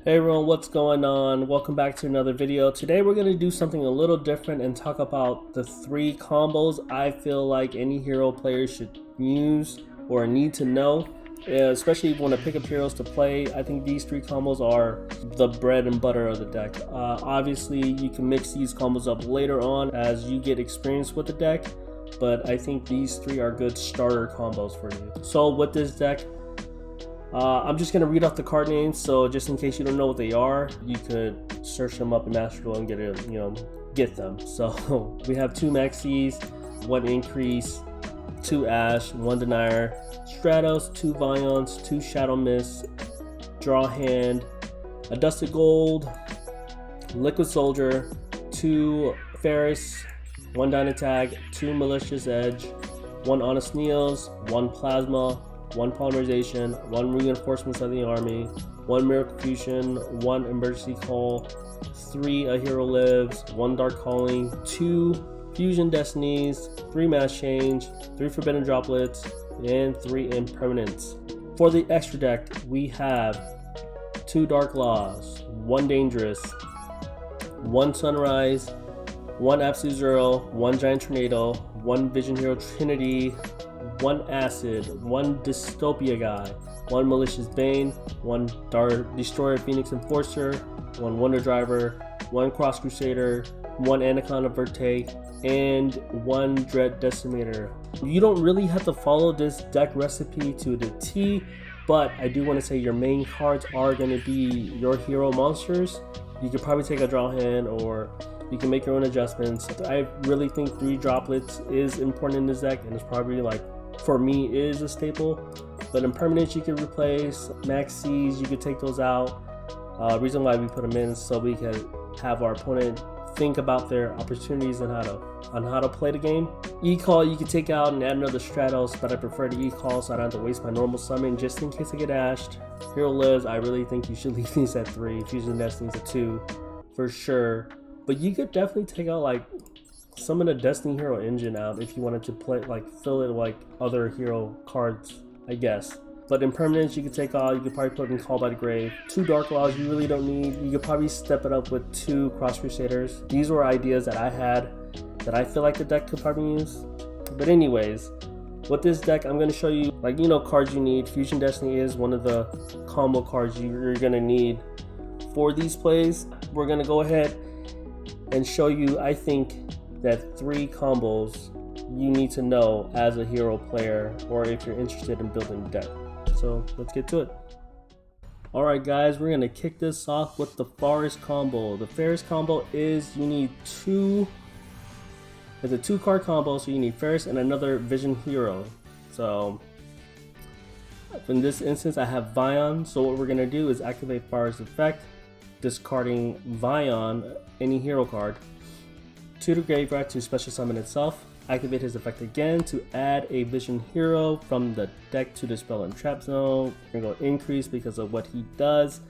Hey everyone, what's going on? Welcome back to another video. Today we're going to do something a little different and talk about the 3 combos I feel like any hero player should use or need to know, especially if you want to pick up heroes to play. I think these 3 combos are the bread and butter of the deck. Obviously you can mix these combos up later on as you get experience with the deck, but I think these 3 are good starter combos for you. So with this deck, I'm just gonna read off the card names, so just in case you don't know what they are, you could search them up in Master Duel and get them. So we have 2 Maxis, 1 Increase, 2 Ash, 1 Denier, Stratos, 2 Vions, 2 Shadow Mist, Draw Hand, a Dusted Gold, Liquid Soldier, 2 Faris, 1 Dynatag, 2 Malicious Edge, 1 Honest Neos, 1 Plasma, 1 Polymerization, 1 Reinforcements of the Army, 1 Miracle Fusion, 1 Emergency Call, 3 A Hero Lives, 1 Dark Calling, 2 Fusion Destinies, 3 Mass Change, 3 Forbidden Droplets, and 3 Impermanence. For the extra deck, we have 2 Dark Laws, 1 Dangerous, 1 Sunrise, 1 Absolute Zero, 1 Giant Tornado, 1 Vision Hero Trinity, 1 Acid, 1 Dystopia Guy, 1 Malicious Bane, 1 Destroyer Phoenix Enforcer, 1 Wonder Driver, 1 Cross Crusader, 1 Anaconda Verte, and 1 Dread Decimator. You don't really have to follow this deck recipe to the T, but I do want to say your main cards are going to be your hero monsters. You could probably take a draw hand, or you can make your own adjustments. I really think 3 droplets is important in this deck, and it's probably, like, for me, is a staple. But Impermanence you can replace, Maxis you could take those out. Reason why we put them in is so we can have our opponent think about their opportunities and how to play the game. E-Call you can take out and add another Stratos, but I prefer the E-Call so I don't have to waste my normal summon just in case I get ashed. Hero Lives, I really think you should leave these at 3. Fusion Destinies at 2 for sure. But you could definitely take out, like, some of the Destiny Hero engine out if you wanted to play, like, fill it like other hero cards, I guess. But Impermanence you could take out, you could probably put in Call by the Grave. 2 Dark Laws you really don't need. You could probably step it up with 2 Cross Crusaders. These were ideas that I had that I feel like the deck could probably use. But anyways, with this deck I'm going to show you, like, cards you need. Fusion Destiny is one of the combo cards you're going to need for these plays. We're going to go ahead and show you, I think, that 3 combos you need to know as a hero player, or if you're interested in building a deck. So let's get to it. Alright guys, we're gonna kick this off with the Faris combo. The Faris combo is, you need 2, it's a 2 card combo, so you need Faris and another Vision Hero. So in this instance I have Vion, so what we're gonna do is activate Faris effect, discarding Vion, any hero card, to the graveyard to special summon itself, activate his effect again to add a Vision Hero from the deck to the spell and trap zone. We're going to go Increase because of what he does.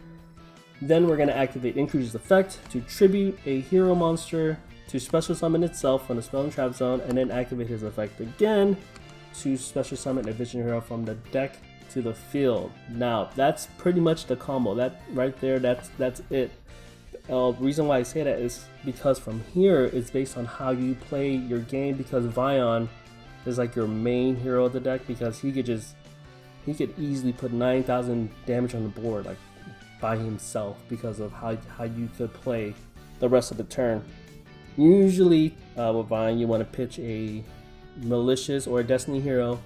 Then we're going to activate Increase's effect to tribute a hero monster to special summon itself from the spell and trap zone, and then activate his effect again to special summon a Vision Hero from the deck to the field. Now that's pretty much the combo. That right there, that's it. The reason why I say that is because from here it's based on how you play your game, because Vion is like your main hero of the deck, because he could easily put 9,000 damage on the board, like, by himself, because of how you could play the rest of the turn. Usually with Vion you want to pitch a Malicious or a Destiny Hero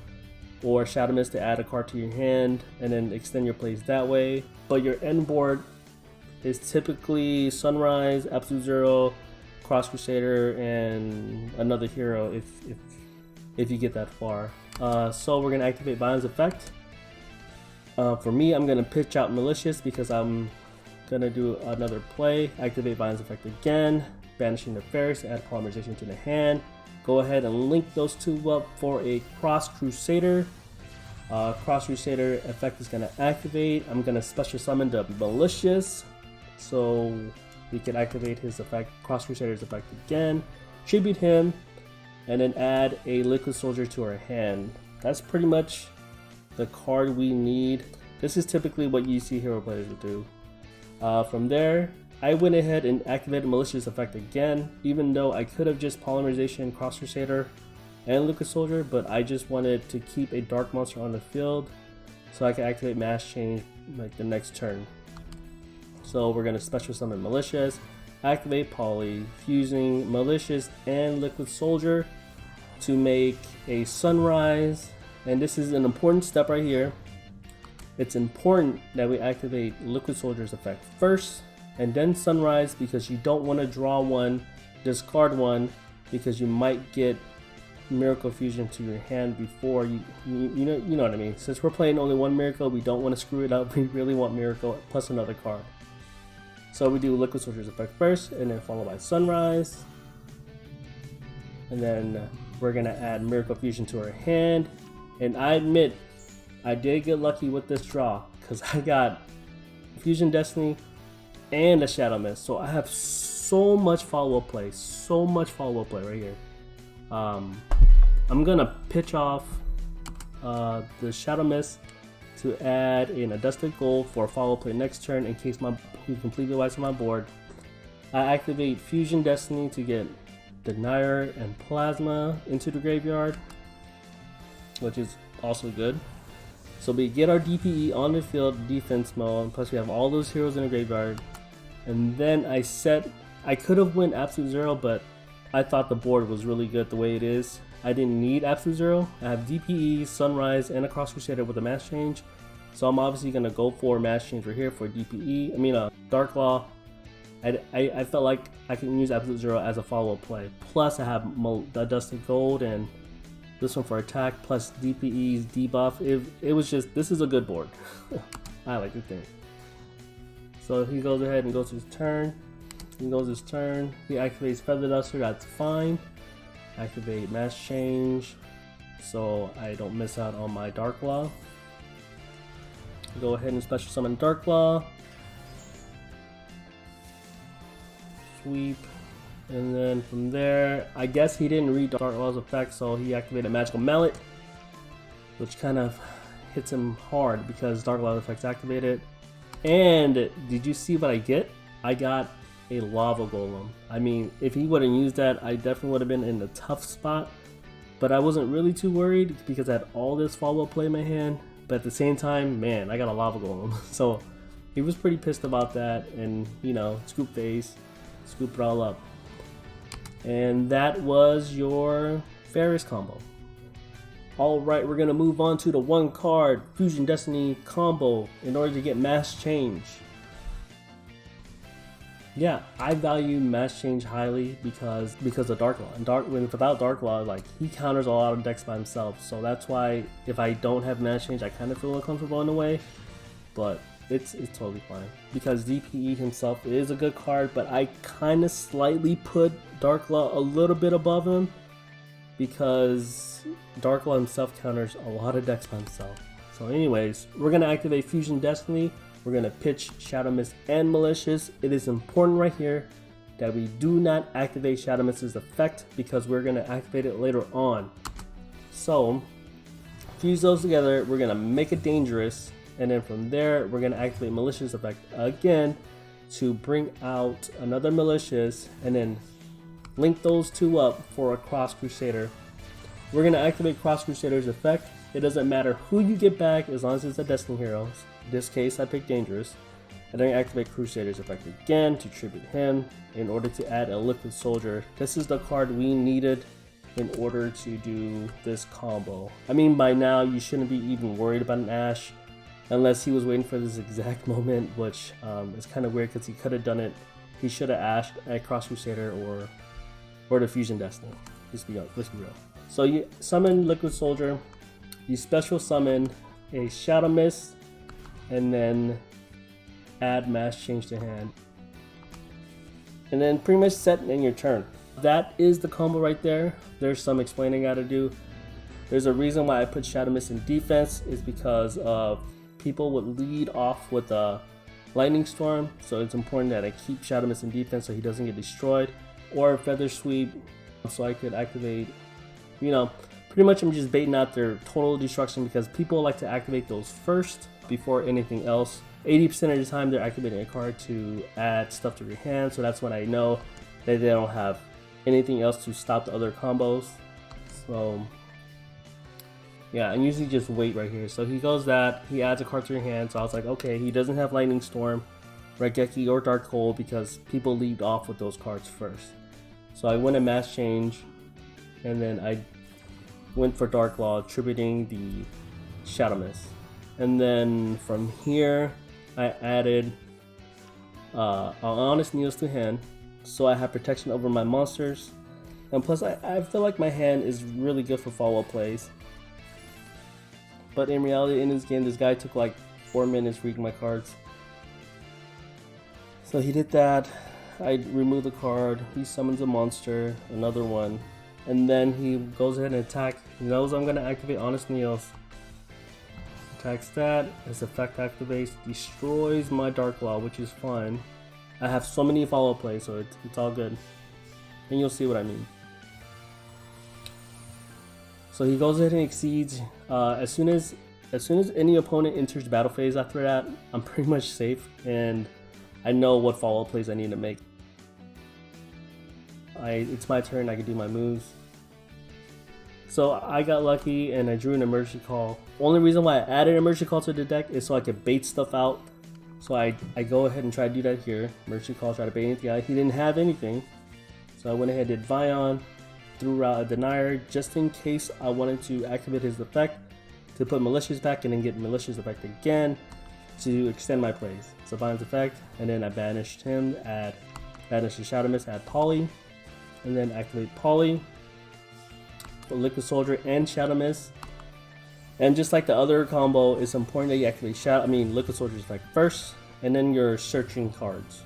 or Shadow Mist to add a card to your hand and then extend your plays that way. But your end board is typically Sunrise, Absolute Zero, Cross Crusader, and another hero if you get that far. So we're gonna activate Vion's effect. For me, I'm gonna pitch out Malicious because I'm gonna do another play. Activate Vion's effect again, banishing the Faris, add Polymerization to the hand. Go ahead and link those 2 up for a Cross Crusader. Cross Crusader effect is gonna activate. I'm gonna special summon the Malicious, so we can activate his effect, Cross Crusader's effect again, tribute him, and then add a Liquid Soldier to our hand. That's pretty much the card we need. This is typically what you see hero players would do. From there, I went ahead and activated Malicious Effect again, even though I could have just Polymerization, Cross Crusader, and Liquid Soldier, but I just wanted to keep a Dark Monster on the field so I can activate Mass Change like the next turn. So we're going to Special Summon Malicious, activate Poly, fusing Malicious and Liquid Soldier to make a Sunrise. And this is an important step right here. It's important that we activate Liquid Soldier's effect first and then Sunrise, because you don't want to draw one, discard one, because you might get Miracle Fusion to your hand before you know what I mean. Since we're playing only one Miracle, we don't want to screw it up. We really want Miracle plus another card. So we do Liquid Soldier's effect first, and then followed by Sunrise, and then we're gonna add Miracle Fusion to our hand. And I admit, I did get lucky with this draw because I got Fusion Destiny and a Shadow Mist. So I have so much follow-up play, right here. I'm gonna pitch off the Shadow Mist to add in a Dusted Gold for follow-up play next turn in case he completely wipes my board. I activate Fusion Destiny to get Denier and Plasma into the graveyard, which is also good. So we get our DPE on the field, defense mode, plus we have all those heroes in the graveyard. And then I could have went Absolute Zero, but I thought the board was really good the way it is. I didn't need Absolute Zero. I have DPE, Sunrise, and a Cross Crusader with a Mass Change. So I'm obviously going to go for Mass Change right here for DPE. Dark Law. I felt like I can use Absolute Zero as a follow-up play. Plus I have the Dusted Gold and this one for attack, plus DPE's debuff. It was just, this is a good board. I like the thing. So he goes ahead and goes his turn. He activates Feather Duster, that's fine. Activate Mass Change so I don't miss out on my Dark Law. Go ahead and Special Summon Dark Law. Sweep. And then from there, I guess he didn't read Dark Law's effect, so he activated Magical Mallet, which kind of hits him hard because Dark Law's effect's activated. And did you see what I get? I got a Lava Golem. I mean, if he wouldn't use that, I definitely would have been in a tough spot. But I wasn't really too worried because I had all this follow-up play in my hand. But at the same time, man, I got a Lava Golem. So he was pretty pissed about that, and scoop face, scoop it all up. And that was your Faris combo. Alright, we're gonna move on to the one card Fusion Destiny combo in order to get Mass Change. Yeah, I value Mass Change highly because of Dark Law. And without Dark Law, like, he counters a lot of decks by himself. So that's why if I don't have Mass Change, I kind of feel uncomfortable in a way. But it's totally fine. Because DPE himself is a good card, but I kind of slightly put Dark Law a little bit above him, because Dark Law himself counters a lot of decks by himself. So anyways, we're going to activate Fusion Destiny. We're going to pitch Shadow Mist and Malicious. It is important right here that we do not activate Shadow Mist's effect because we're going to activate it later on. So fuse those together, we're going to make it dangerous, and then from there we're going to activate Malicious effect again to bring out another Malicious, and then link those two up for a Cross Crusader. We're going to activate Cross Crusader's effect. It doesn't matter who you get back as long as it's a Destiny hero. In this case, I picked Dangerous. And then activate Crusader's effect again to tribute him in order to add a Liquid Soldier. This is the card we needed in order to do this combo. I mean, by now you shouldn't be even worried about an Ash unless he was waiting for this exact moment, which is kind of weird because he could have done it. He should have ashed at Cross Crusader or the Fusion Destiny. Let's be real. So you summon Liquid Soldier, you special summon a Shadow Mist, and then add Mass Change to hand. And then pretty much set in your turn. That is the combo right there. There's some explaining I gotta do. There's a reason why I put Shadow Mist in defense, is because of people would lead off with a Lightning Storm, so it's important that I keep Shadow Mist in defense so he doesn't get destroyed, or Feather Sweep so I could activate, pretty much I'm just baiting out their total destruction because people like to activate those first before anything else. 80% of the time they're activating a card to add stuff to your hand, so that's when I know that they don't have anything else to stop the other combos. So yeah, I usually just wait right here. So he goes that, he adds a card to your hand, so I was like, okay, he doesn't have Lightning Storm, Raigeki, or Dark Hole because people lead off with those cards first. So I went a mass change, and then I went for Dark Law, attributing the Shadow Mist. And then from here, I added Honest Needles to hand, so I have protection over my monsters. And plus, I feel like my hand is really good for follow-up plays. But in reality, in this game, this guy took like 4 minutes reading my cards. So he did that. I removed the card. He summons a monster, another one. And then he goes ahead and attacks. He knows I'm going to activate Honest Needles. Attacks that. His effect activates. Destroys my Dark Law, which is fine. I have so many follow-up plays, so it's all good. And you'll see what I mean. So he goes ahead and exceeds. As soon as any opponent enters battle phase after that, I'm pretty much safe, and I know what follow-up plays I need to make. It's my turn, I can do my moves. So I got lucky and I drew an emergency call. Only reason why I added an emergency call to the deck is so I could bait stuff out. So I go ahead and try to do that here. Emergency call, try to bait anything out. He didn't have anything. So I went ahead and did Vion, threw out a Denier just in case I wanted to activate his effect to put Malicious back and then get Malicious effect again to extend my plays. So Vion's effect, and then I banished him, banished the Shadow Mist, add Poly, and then activate Poly for Liquid Soldier and Shadow Mist. And just like the other combo, it's important that you activate Liquid Soldier's effect first, and then you're searching cards.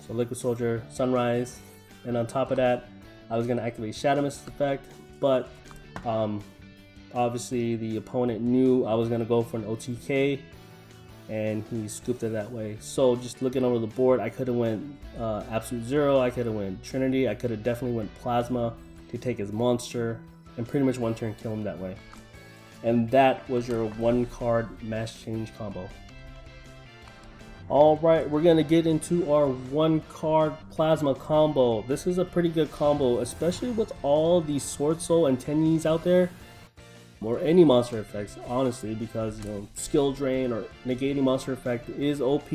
So Liquid Soldier, Sunrise, and on top of that, I was going to activate Shadow Mist effect, but obviously the opponent knew I was going to go for an OTK, and he scooped it that way. So just looking over the board, I could have went Absolute Zero, I could have went Trinity, I could have definitely went Plasma to take his monster, and pretty much one turn kill him that way. And that was your 1-card mass change combo. Alright, we're going to get into our 1-card Plasma combo. This is a pretty good combo, especially with all these Sword Soul and Tenyis out there, or any monster effects, honestly, because skill drain or negating monster effect is OP,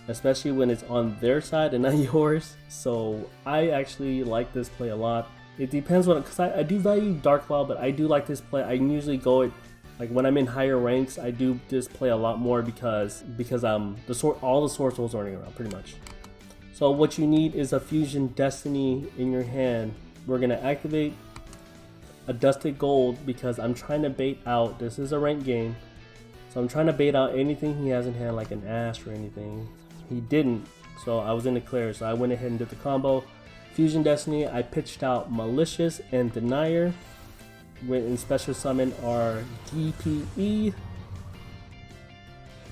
especially when it's on their side and not yours. So I actually like this play a lot. It depends on, because I do value Dark Cloud, but I do like this play. I usually go it like when I'm in higher ranks, I do this play a lot more because all the Sword Souls are running around pretty much. So what you need is a Fusion Destiny in your hand. We're gonna activate a Dusted Gold because I'm trying to bait out. This is a ranked game, so I'm trying to bait out anything he has in hand, like an Ash or anything. He didn't, so I was in the clear. So I went ahead and did the combo. Fusion Destiny, I pitched out Malicious and Denier. Went in special summon our DPE,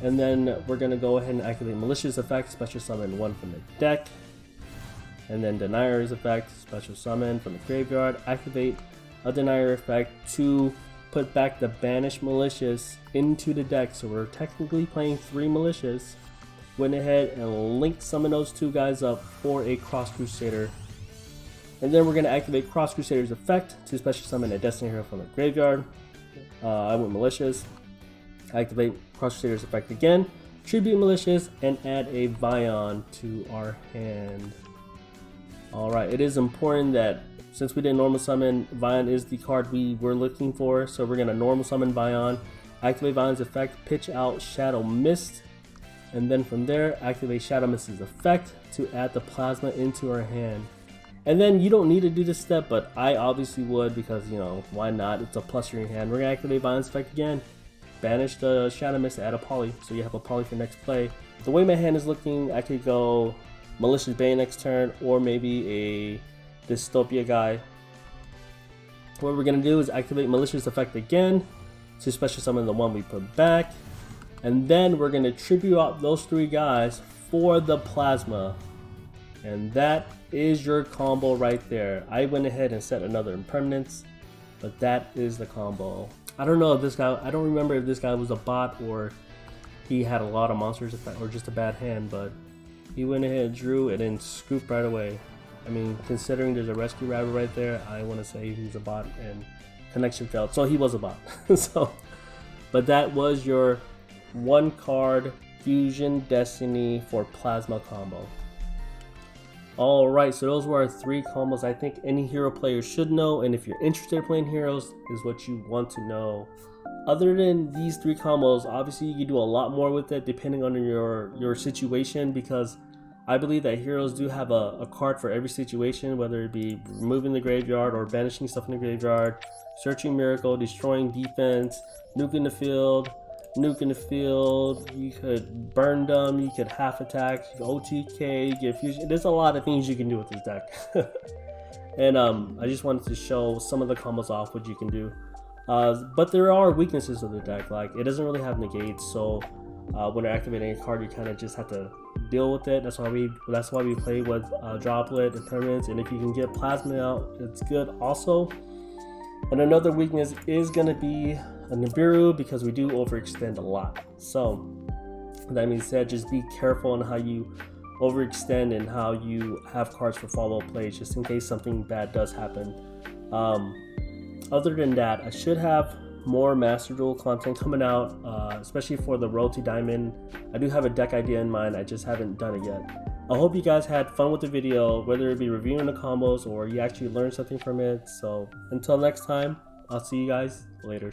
and then we're gonna go ahead and activate Malicious effect, special summon 1 from the deck, and then Denier's effect, special summon from the graveyard, activate a Denier effect to put back the banished Malicious into the deck. So we're technically playing 3 Malicious. Went ahead and linked summon those 2 guys up for a Cross Crusader. And then we're going to activate Cross Crusader's effect to special summon a Destiny Hero from the graveyard. I went Malicious. Activate Cross Crusader's effect again. Tribute Malicious and add a Vion to our hand. Alright, it is important that since we did normal summon, Vion is the card we were looking for. So we're going to normal summon Vion. Activate Vion's effect, pitch out Shadow Mist. And then from there, activate Shadow Mist's effect to add the Plasma into our hand. And then you don't need to do this step, but I obviously would because, why not? It's a plus in your hand. We're going to activate Vion's effect again. Banish the Shadow Mist to add a Poly, so you have a Poly for next play. The way my hand is looking, I could go Malicious Bane next turn, or maybe a Dystopia guy. What we're going to do is activate Malicious effect again to special summon the one we put back. And then we're going to tribute out those 3 guys for the Plasma. And that is your combo right there. I went ahead and set another impermanence, but that is the combo. I don't know if this guy, I don't remember if this guy was a bot or he had a lot of monsters or just a bad hand, but he went ahead, drew, and then scooped right away. I mean, considering there's a rescue rabbit right there, I want to say he's a bot and connection failed. So he was a bot. But that was your 1-card Fusion Destiny for Plasma combo. Alright, so those were our 3 combos I think any hero player should know, and if you're interested in playing heroes, is what you want to know. Other than these 3 combos, obviously you can do a lot more with it depending on your situation, because I believe that heroes do have a card for every situation, whether it be removing the graveyard or banishing stuff in the graveyard, searching miracle, destroying defense, nuking the field, you could burn them, you could half attack, you could OTK, you get fusion. There's a lot of things you can do with this deck. And I just wanted to show some of the combos off what you can do. But there are weaknesses of the deck, like it doesn't really have negates, so when you're activating a card you kind of just have to deal with it. That's why we play with Droplet and permanents, and if you can get Plasma out, it's good also. And another weakness is going to be a Nibiru, because we do overextend a lot. So that being said, just be careful on how you overextend and how you have cards for follow-up plays, just in case something bad does happen. Other than that, I should have more Master Duel content coming out, especially for the Royalty Diamond. I do have a deck idea in mind, I just haven't done it yet. I hope you guys had fun with the video, whether it be reviewing the combos or you actually learned something from it. So until next time, I'll see you guys later.